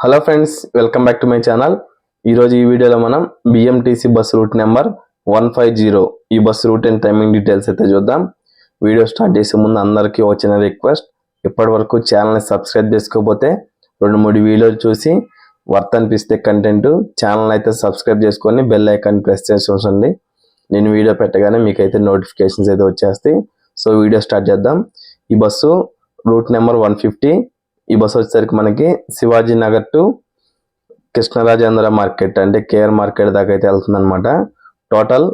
Hello friends, welcome back to my channel. ఈరోజు ఈ వీడియోలో మనం బిఎంటీసీ బస్ రూట్ నెంబర్ 150 ఈ bus route and timing details అయితే చూద్దాం. వీడియో స్టార్ట్ చేసే ముందు అందరికీ వచ్చిన రిక్వెస్ట్, ఇప్పటి వరకు ఛానల్ని సబ్స్క్రైబ్ చేసుకోకపోతే 2-3 వీడియోలు చూసి వర్త్ అనిపిస్తే కంటెంట్ ఛానల్ అయితే సబ్స్క్రైబ్ చేసుకొని బెల్ ఐకాన్ ప్రెస్ చేసి ఉంచండి. నేను వీడియో పెట్టగానే మీకైతే నోటిఫికేషన్స్ అయితే వచ్చేస్తాయి. సో వీడియో స్టార్ట్ చేద్దాం. ఈ బస్సు రూట్ నెంబర్ 150. ఈ బస్సు వచ్చేసరికి మనకి శివాజీ నగర్ టు కృష్ణరాజేంద్ర మార్కెట్ అంటే కేఆర్ మార్కెట్ దాకా అయితే వెళ్తుంది అనమాట. టోటల్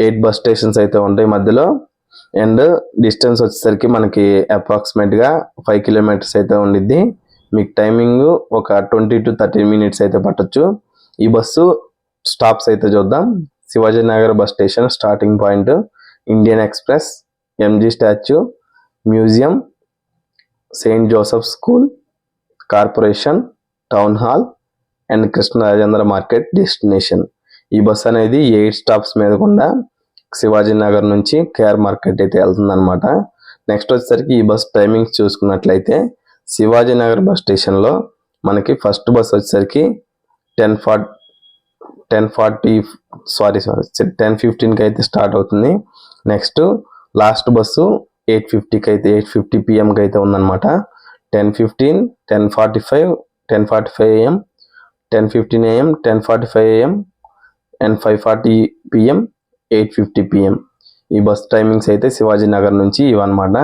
8 బస్ స్టేషన్స్ అయితే ఉంటాయి మధ్యలో. అండ్ డిస్టెన్స్ వచ్చేసరికి మనకి అప్రాక్సిమేట్గా 5 కిలోమీటర్స్ అయితే ఉండిద్ది. మీకు టైమింగ్ ఒక 20 to 30 minutes అయితే పట్టొచ్చు. ఈ బస్సు స్టాప్స్ అయితే చూద్దాం. Shivaji Nagar bus station starting point, Indian Express, MG statue, museum, Saint Joseph school, corporation, town hall and Krishnarajendra market destination. ఈ బస్ అనేది 8 స్టాప్స్ మీద కూడా శివాజీ నగర్ నుంచి కేఆర్ మార్కెట్ అయితే వెళ్తుందన్నమాట. నెక్స్ట్ వచ్చేసరికి ఈ బస్ టైమింగ్స్ చూసుకున్నట్లయితే శివాజీ నగర్ బస్ స్టేషన్లో మనకి ఫస్ట్ బస్ వచ్చేసరికి 10:15కి అయితే స్టార్ట్ అవుతుంది. నెక్స్ట్ లాస్ట్ బస్సు 8:50కి అయితే 8:50 PM అయితే ఉందన్నమాట. 10:15, 10:45, 10:45 AM, 10:15 AM, 10:45 AM and 5:40 PM, 8:50 PM. ఈ బస్ టైమింగ్స్ అయితే శివాజీ నగర్ నుంచి ఇవన్నమాట.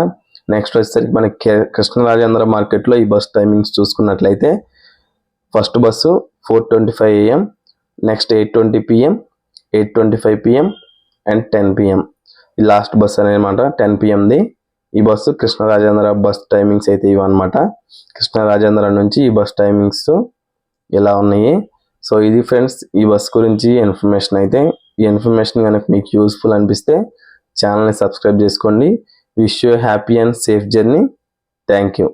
నెక్స్ట్ వచ్చేసరికి మనకి కృష్ణరాజేంద్ర మార్కెట్లో ఈ బస్ టైమింగ్స్ చూసుకున్నట్లయితే first bus 4:25 AM, next 8:20 PM, 8:25 PM and 10 PM. ఈ లాస్ట్ బస్ అనమాట 10 PMది. ఈ బస్సు కృష్ణరాజేంద్ర బస్ టైమింగ్స్ అయితే ఇవన్నమాట. కృష్ణరాజేంద్ర నుంచి ఈ బస్ టైమింగ్స్ ఇలా ఉన్నాయి. సో ఇది ఫ్రెండ్స్ ఈ బస్ గురించి ఇన్ఫర్మేషన్ అయితే. ఈ ఇన్ఫర్మేషన్ కనుక మీకు యూస్ఫుల్ అనిపిస్తే ఛానల్ని సబ్స్క్రైబ్ చేసుకోండి. Wish you happy and safe journey. Thank you.